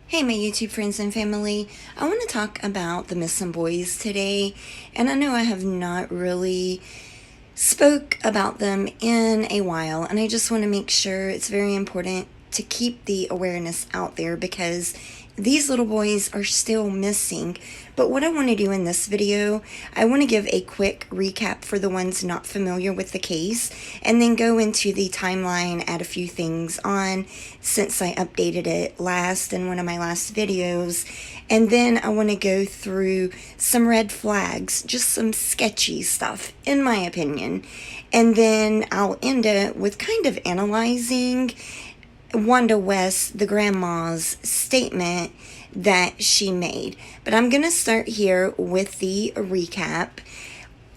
Hey, my YouTube friends and family. I want to talk about the missing boys today, and I know I have not really spoke about them in a while, and I just want to make sure it's very important to keep the awareness out there because these little boys are still missing. But what I want to do in this video, I want to give a quick recap for the ones not familiar with the case, and then go into the timeline, add a few things on since I updated it last in one of my last videos. And then I want to go through some red flags, just some sketchy stuff, in my opinion. And then I'll end it with kind of analyzing Wanda West, the grandma's statement that she made. But I'm going to start here with the recap.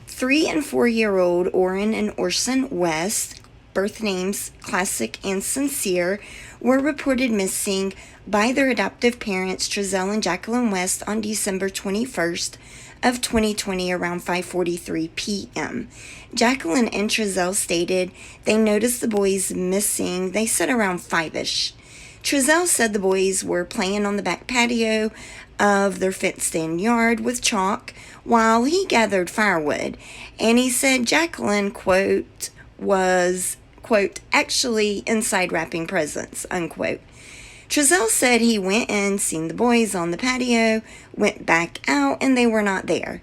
3 and 4-year-old Orrin and Orson West, birth names Classic and Cincere, were reported missing by their adoptive parents Trezell and Jacqueline West on December 21st of 2020 around 5:43 p.m. Jacqueline and Trezell stated they noticed the boys missing, they said around 5ish. Trezell said the boys were playing on the back patio of their fenced-in yard with chalk while he gathered firewood, and he said Jacqueline, quote, was, quote, actually inside wrapping presents, unquote. Trezell said he went in, seen the boys on the patio, went back out, and they were not there.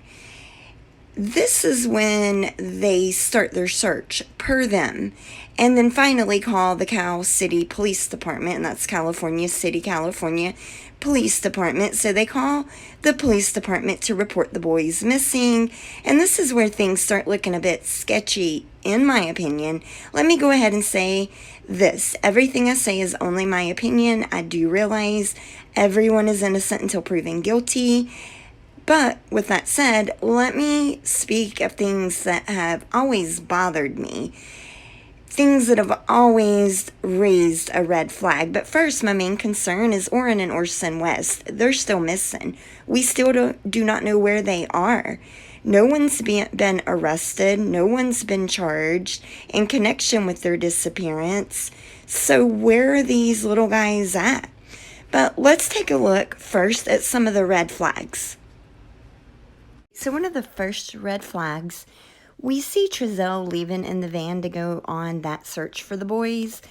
This is when they start their search, per them, and then finally call the Cal City Police Department, and that's California City, California Police Department. So they call the police department to report the boys missing, and this is where things start looking a bit sketchy, in my opinion. Let me go ahead and say this. Everything I say is only my opinion. I do realize everyone is innocent until proven guilty. But with that said, let me speak of things that have always bothered me. Things that have always raised a red flag. But first, my main concern is Orrin and Orson West. They're still missing. We still do not know where they are. No one's been arrested. No one's been charged in connection with their disappearance. So where are these little guys at? But let's take a look first at some of the red flags. So one of the first red flags, we see Trezell leaving in the van to go on that search for the boys.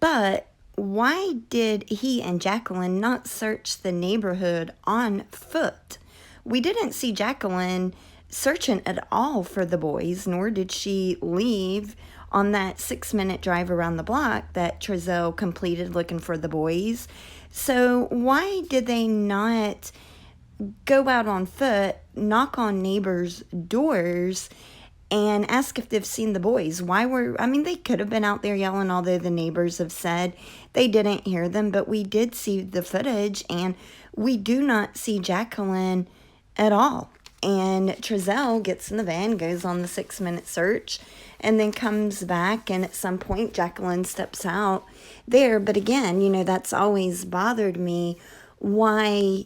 But why did he and Jacqueline not search the neighborhood on foot? We didn't see Jacqueline searching at all for the boys, nor did she leave on that 6-minute drive around the block that Trezell completed looking for the boys. So why did they not go out on foot, knock on neighbors' doors, and ask if they've seen the boys? They could have been out there yelling, although the neighbors have said they didn't hear them, but we did see the footage, and we do not see Jacqueline at all. And Trezell gets in the van, goes on the 6-minute search, and then comes back, and at some point Jacqueline steps out there. But again, that's always bothered me. Why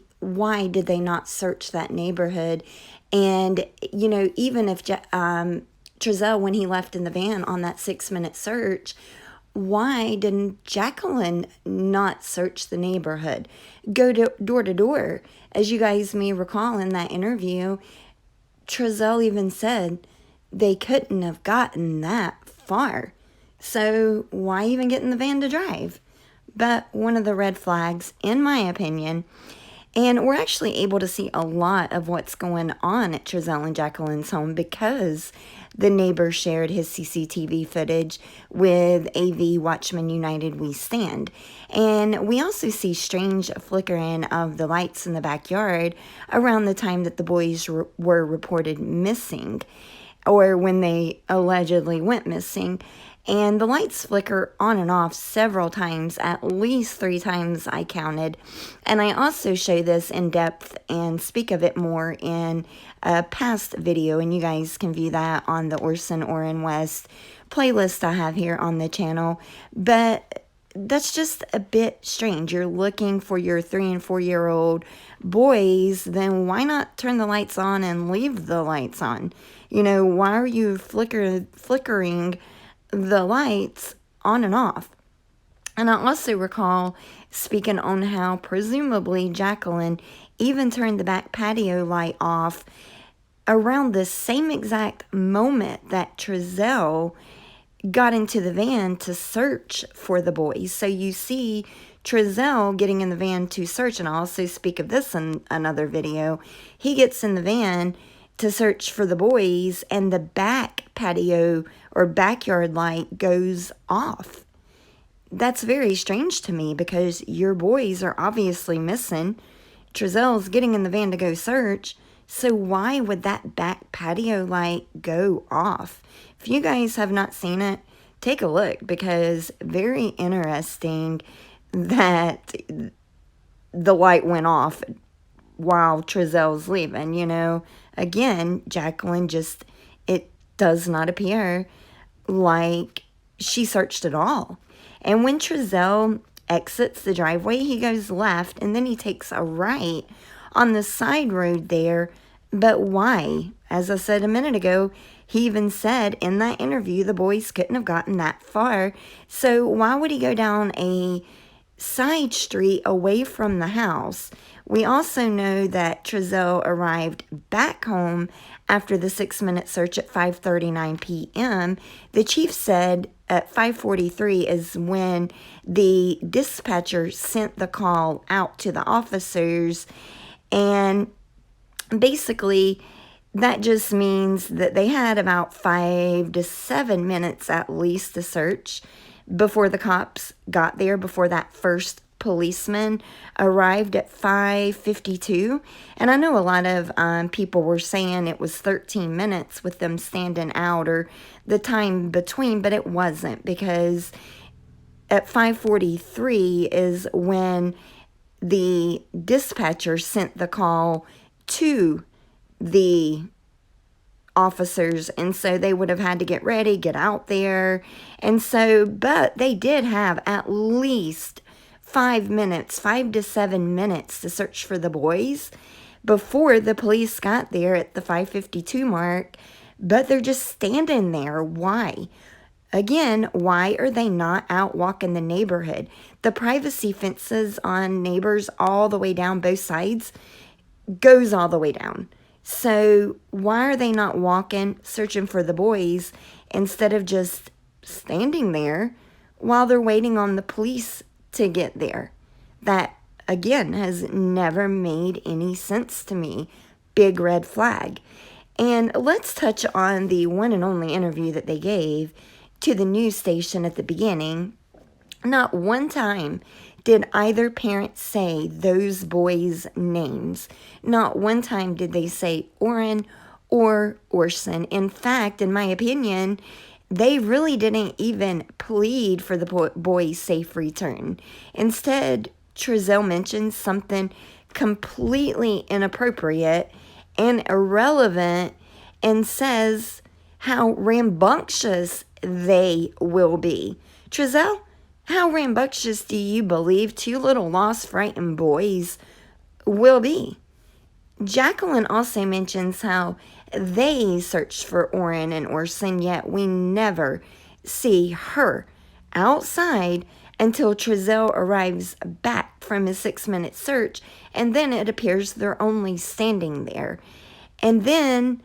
did they not search that neighborhood? And, even if Trezell, when he left in the van on that 6-minute search, why didn't Jacqueline not search the neighborhood? Go door to door. As you guys may recall in that interview, Trezell even said they couldn't have gotten that far. So why even get in the van to drive? But one of the red flags, in my opinion, and we're actually able to see a lot of what's going on at Trezell and Jacqueline's home because the neighbor shared his CCTV footage with AV Watchman United We Stand. And we also see strange flickering of the lights in the backyard around the time that the boys were reported missing, or when they allegedly went missing. And the lights flicker on and off several times, at least 3 times I counted. And I also show this in depth and speak of it more in a past video, and you guys can view that on the OrsonWest playlist I have here on the channel. But that's just a bit strange. You're looking for your 3 and 4-year-old boys, then why not turn the lights on and leave the lights on? Why are you flickering the lights on and off? And I also recall speaking on how presumably Jacqueline even turned the back patio light off around the same exact moment that Trezell got into the van to search for the boys. So you see Trezell getting in the van to search, and I'll also speak of this in another video. He gets in the van to search for the boys, and the back patio or backyard light goes off. That's very strange to me because your boys are obviously missing. Trezell's getting in the van to go search. So why would that back patio light go off? If you guys have not seen it, take a look, because very interesting that the light went off while Trezell's leaving, you know. Again, Jacqueline just, it does not appear like she searched at all. And when Trezell exits the driveway, he goes left and then he takes a right on the side road there. But why? As I said a minute ago, he even said in that interview the boys couldn't have gotten that far. So why would he go down a side street away from the house? We also know that Trezell arrived back home after the 6-minute search at 5:39 p.m. The chief said at 5:43 is when the dispatcher sent the call out to the officers, and basically that just means that they had about 5 to 7 minutes at least to search before the cops got there, before that first policeman arrived at 5:52. And I know a lot of people were saying it was 13 minutes with them standing out or the time between, but it wasn't, because at 5:43 is when the dispatcher sent the call to the officers, and so they would have had to get ready, get out there, and so, but they did have at least 5 minutes, 5 to 7 minutes to search for the boys before the police got there at the 5:52 mark, but they're just standing there. Why? Again, why are they not out walking the neighborhood? The privacy fences on neighbors all the way down both sides goes all the way down. So why are they not walking, searching for the boys, instead of just standing there while they're waiting on the police to get there? That, again, has never made any sense to me. Big red flag. And let's touch on the one and only interview that they gave to the news station at the beginning. Not one time did either parent say those boys' names. Not one time did they say Orrin or Orson. In fact, in my opinion, they really didn't even plead for the boys' safe return. Instead, Trezell mentions something completely inappropriate and irrelevant and says how rambunctious they will be. Trezell, how rambunctious do you believe 2 little lost, frightened boys will be? Jacqueline also mentions how they searched for Orrin and Orson, yet we never see her outside until Trezell arrives back from his 6-minute search, and then it appears they're only standing there. And then,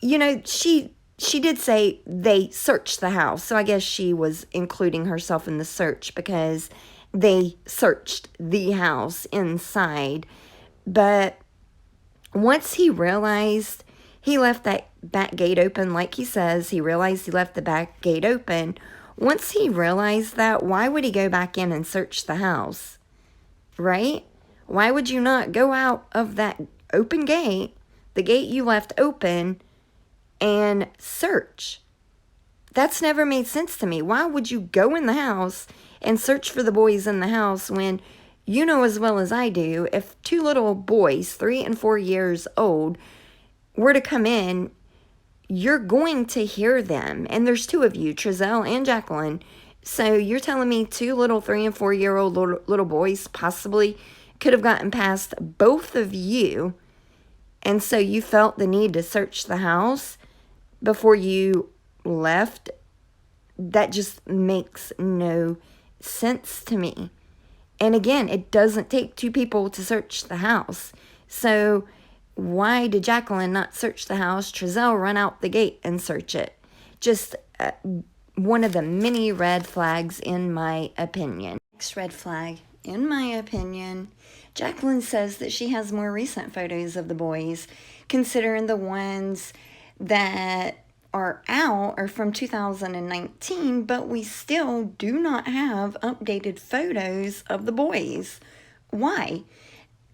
you know, she did say they searched the house, so I guess she was including herself in the search because they searched the house inside. But once he realized he left that back gate open, like he says, he realized he left the back gate open. Once he realized that, why would he go back in and search the house? Right? Why would you not go out of that open gate, the gate you left open, and search? That's never made sense to me. Why would you go in the house and search for the boys in the house when you know as well as I do, if 2 little boys, 3 and 4 years old, were to come in, you're going to hear them. And there's 2 of you, Trezell and Jacqueline. So you're telling me 2 little 3 and 4 year old little boys possibly could have gotten past both of you, and so you felt the need to search the house before you left? That just makes no sense to me. And again, it doesn't take two people to search the house. So why did Jacqueline not search the house? Trezell run out the gate and search it. Just one of the many red flags in my opinion. Next red flag, in my opinion, Jacqueline says that she has more recent photos of the boys, considering the ones that are out are from 2019, but we still do not have updated photos of the boys. Why?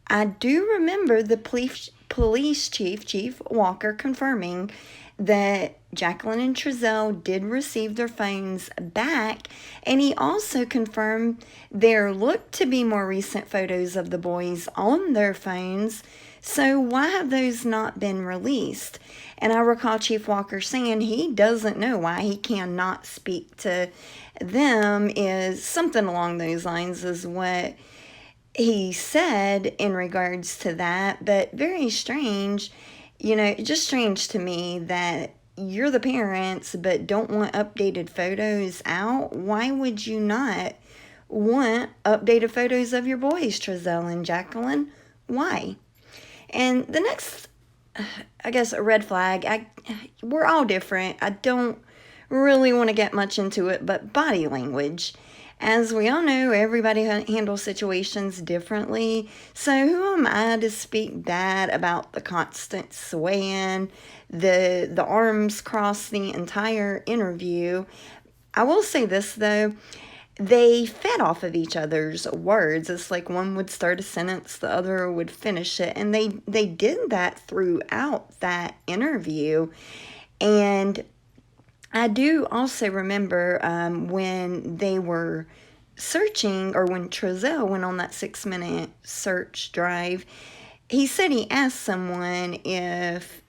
I do remember the police chief Walker, confirming that Jacqueline and Trezell did receive their phones back, and he also confirmed there looked to be more recent photos of the boys on their phones. So why have those not been released? And I recall Chief Walker saying he doesn't know why he cannot speak to them, is something along those lines is what he said in regards to that. But very strange, just strange to me that you're the parents but don't want updated photos out. Why would you not want updated photos of your boys, Trezell and Jacqueline? Why? And the next, I guess, a red flag, we're all different. I don't really want to get much into it, but body language. As we all know, everybody handles situations differently. So who am I to speak bad about the constant swaying, the arms crossed the entire interview? I will say this, though. They fed off of each other's words. It's like one would start a sentence, the other would finish it. And they did that throughout that interview. And I do also remember when they were searching, or when Trezell went on that 6-minute search drive, he said he asked someone, if,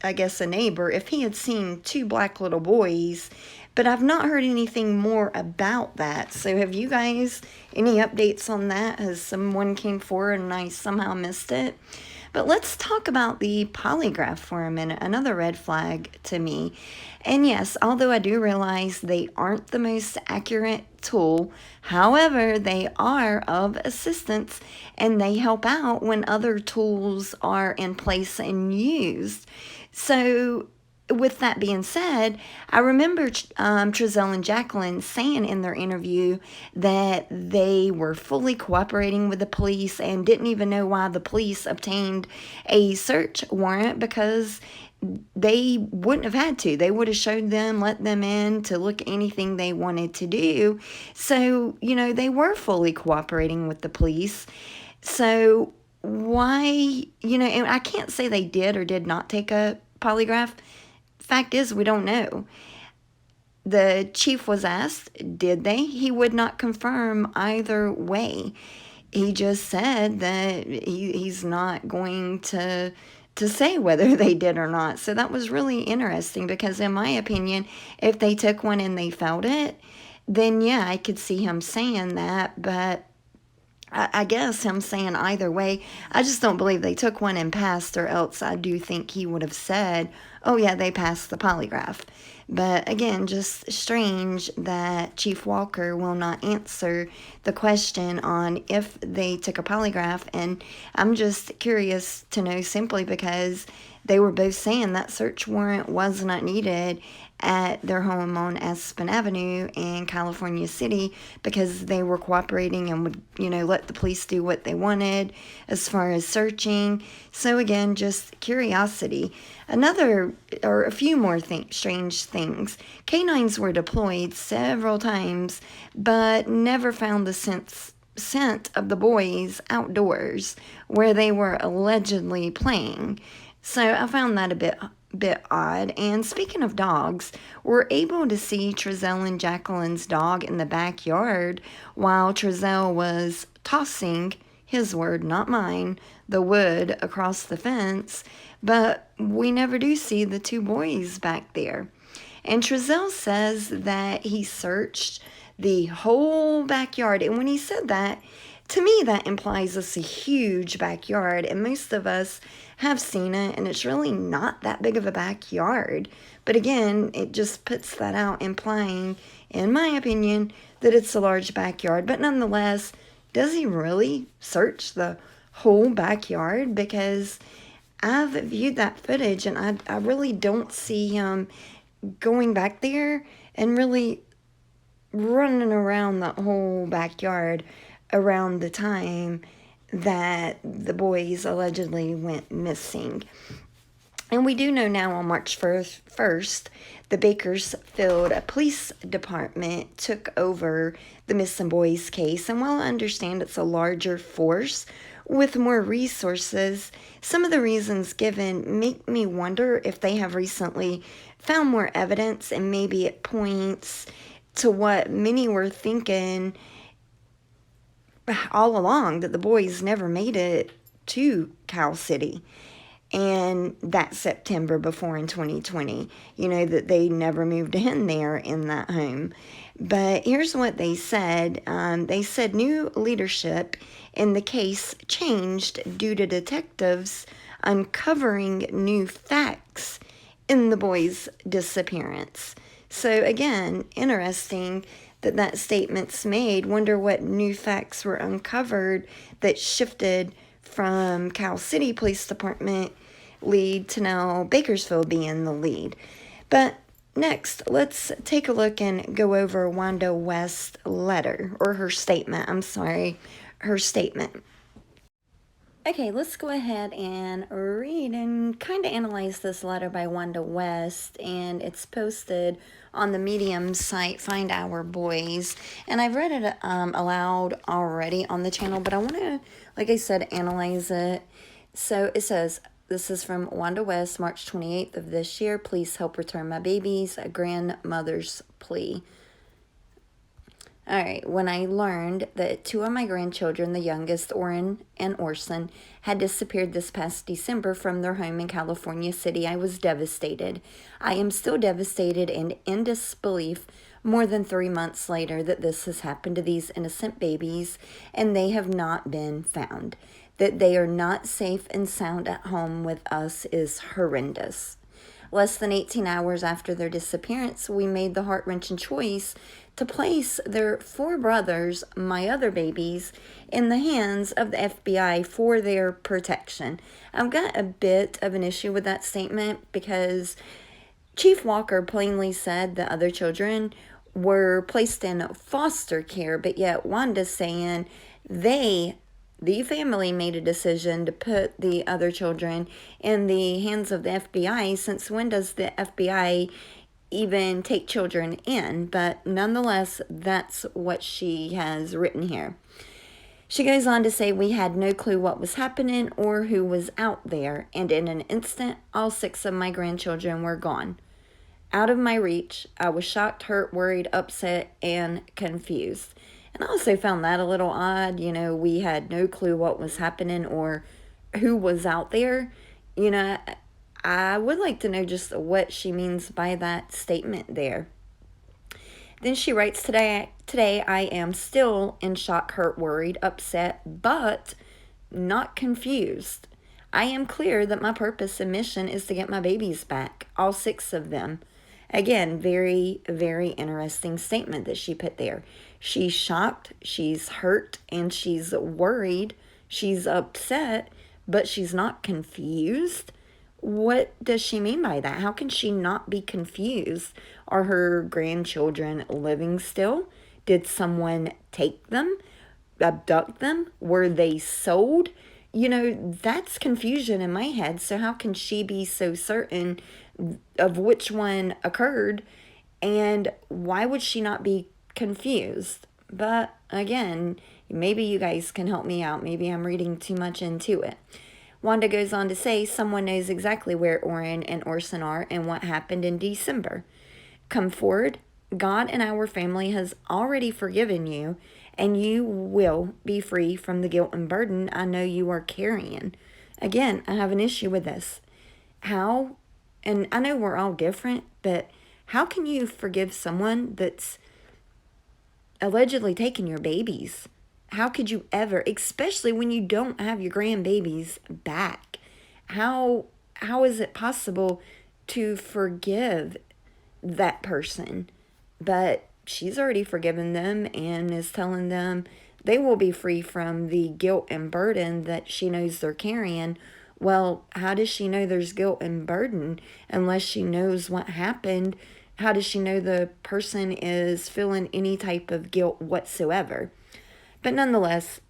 I guess a neighbor, if he had seen 2 black little boys, but I've not heard anything more about that. So have you guys any updates on that? Has someone came forward and I somehow missed it? But let's talk about the polygraph for a minute, another red flag to me. And yes, although I do realize they aren't the most accurate tool, however, they are of assistance and they help out when other tools are in place and used. So with that being said, I remember Trezell and Jacqueline saying in their interview that they were fully cooperating with the police and didn't even know why the police obtained a search warrant, because they wouldn't have had to. They would have showed them, let them in to look at anything they wanted to do. So, they were fully cooperating with the police. So why, and I can't say they did or did not take a polygraph. Fact is, we don't know. The chief was asked, did they? He would not confirm either way. He just said that he's not going to say whether they did or not. So that was really interesting, because in my opinion, if they took one and they felt it, then yeah, I could see him saying that. But I guess him saying either way, I just don't believe they took one and passed, or else I do think he would have said, oh yeah, they passed the polygraph. But again, just strange that Chief Walker will not answer the question on if they took a polygraph. And I'm just curious to know, simply because they were both saying that search warrant was not needed at their home on Aspen Avenue in California City, because they were cooperating and would, let the police do what they wanted as far as searching. So again, just curiosity. Another, or a few more strange things. Canines were deployed several times, but never found the scent of the boys outdoors where they were allegedly playing. So I found that a bit odd. And speaking of dogs, we're able to see Trezell and Jacqueline's dog in the backyard while Trezell was tossing, his word, not mine, the wood across the fence, but we never do see the 2 boys back there. And Trezell says that he searched the whole backyard, and when he said that, to me, that implies it's a huge backyard, and most of us have seen it, and it's really not that big of a backyard. But again, it just puts that out, implying, in my opinion, that it's a large backyard. But nonetheless, does he really search the whole backyard? Because I've viewed that footage and I really don't see him going back there and really running around the whole backyard around the time that the boys allegedly went missing. And we do know now on March 1st, the Bakersfield Police Department took over the missing boys case. And while I understand it's a larger force with more resources, some of the reasons given make me wonder if they have recently found more evidence, and maybe it points to what many were thinking all along, that the boys never made it to Cal City. And that September before in 2020, that they never moved in there in that home. But here's what they said. They said new leadership in the case changed due to detectives uncovering new facts in the boys' disappearance. So again, interesting that statement's made. Wonder what new facts were uncovered that shifted from Cal City Police Department lead to now Bakersfield being the lead. But next, let's take a look and go over Wanda West's letter, or her statement. Her statement. Okay, let's go ahead and read and kind of analyze this letter by Wanda West, and it's posted on the Medium site, Find Our Boys, and I've read it aloud already on the channel, but I want to, like I said, analyze it. So it says, this is from Wanda West, March 28th of this year. Please help return my babies, a grandmother's plea. All right, when I learned that two of my grandchildren, the youngest, Orrin and Orson, had disappeared this past December from their home in California City, I was devastated. I am still devastated and in disbelief more than 3 months later that this has happened to these innocent babies and they have not been found. That they are not safe and sound at home with us is horrendous. Less than 18 hours after their disappearance, we made the heart-wrenching choice to place their 4 brothers, my other babies, in the hands of the FBI for their protection. I've got a bit of an issue with that statement because Chief Walker plainly said the other children were placed in foster care, but yet Wanda's saying the family made a decision to put the other children in the hands of the FBI. Since when does the FBI even take children in? But nonetheless, that's what she has written here. She goes on to say, we had no clue what was happening or who was out there, and in an instant, all 6 of my grandchildren were gone. Out of my reach, I was shocked, hurt, worried, upset, and confused. And I also found that a little odd. We had no clue what was happening or who was out there. I would like to know just what she means by that statement there. Then she writes, today I am still in shock, hurt, worried, upset, but not confused. I am clear that my purpose and mission is to get my babies back, all 6 of them. Again, very, very interesting statement that she put there. She's shocked, she's hurt, and she's worried, she's upset, but she's not confused. What does she mean by that? How can she not be confused? Are her grandchildren living still? Did someone take them? Abduct them? Were they sold? That's confusion in my head. So how can she be so certain of which one occurred? And why would she not be confused? But again, maybe you guys can help me out. Maybe I'm reading too much into it. Wanda goes on to say, someone knows exactly where Orrin and Orson are and what happened in December. Come forward. God and our family has already forgiven you, and you will be free from the guilt and burden I know you are carrying. Again, I have an issue with this. How, and I know we're all different, but how can you forgive someone that's allegedly taken your babies? How could you ever, especially when you don't have your grandbabies back? How is it possible to forgive that person? But she's already forgiven them and is telling them they will be free from the guilt and burden that she knows they're carrying. Well, how does she know there's guilt and burden unless she knows what happened? How does she know the person is feeling any type of guilt whatsoever? But nonetheless,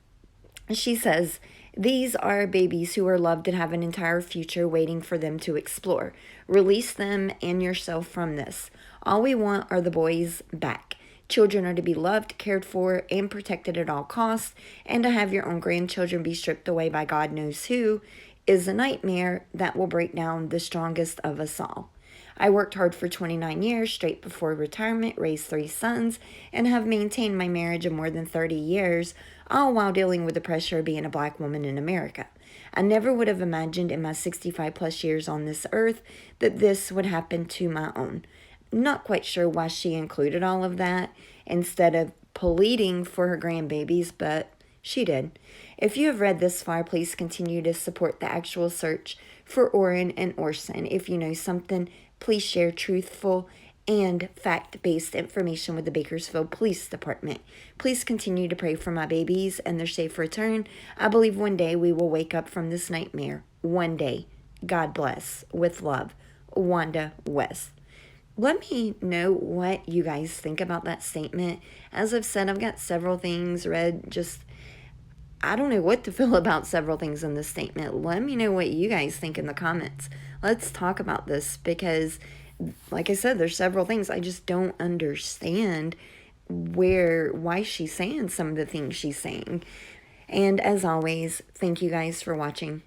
she says, these are babies who are loved and have an entire future waiting for them to explore. Release them and yourself from this. All we want are the boys back. Children are to be loved, cared for, and protected at all costs, and to have your own grandchildren be stripped away by God knows who is a nightmare that will break down the strongest of us all. I worked hard for 29 years straight before retirement, raised 3 sons, and have maintained my marriage of more than 30 years, all while dealing with the pressure of being a black woman in America. I never would have imagined in my 65 plus years on this earth that this would happen to my own. Not quite sure why she included all of that instead of pleading for her grandbabies, but she did. If you have read this far, please continue to support the actual search for Orrin and Orson. If you know something, please share truthful and fact-based information with the Bakersfield Police Department. Please continue to pray for my babies and their safe return. I believe one day we will wake up from this nightmare. One day. God bless. With love, Wanda West. Let me know what you guys think about that statement. As I've said, I've got several things read. I don't know what to feel about several things in this statement. Let me know what you guys think in the comments. Let's talk about this because, like I said, there's several things I just don't understand why she's saying some of the things she's saying. And as always, thank you guys for watching.